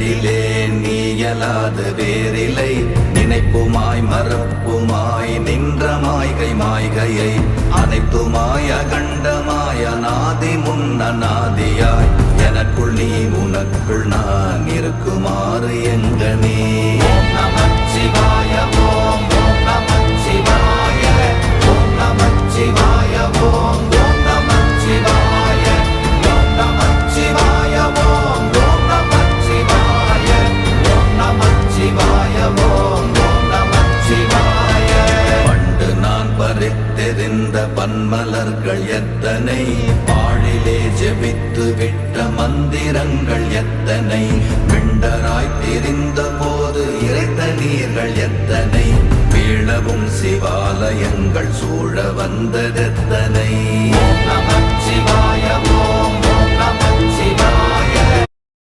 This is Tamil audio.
நினைத்திடிலே நீயலாது வேறிலை நினைப்புமாய் மறப்புமாய் நின்ற மாய்கை மாய்கையை அனைத்துமாய் அகண்டமாய் அநாதி முன்னநாதியாய் எனக்குள் நீ உனக்குள் நான் இருக்குமாறு எங்கனே. ஓம் நமச்சிவாய ஓம் ஓம் நமச்சிவாய ஓம் நமச்சிவாய ஓம் ஓம் நமச்சிவாய ஓம் நமச்சிவாய ஓம் ஓம் நமச்சிவாய ஓம் நமச்சிவாய ஓம் ஓம் நமச்சிவாய. பண்டு நான் பறித்தெறிந்த பன்மலர்கள் எத்தனை பாழிலே ஜெபித்து விட்ட மந்திரங்கள் எத்தனை மிண்டராய் தெரிந்த போது இறைத்த நீர்கள் எத்தனை வீழவும் சிவாலயங்கள் சூழ வந்ததெத்தனை. ஓம் நமச்சிவாய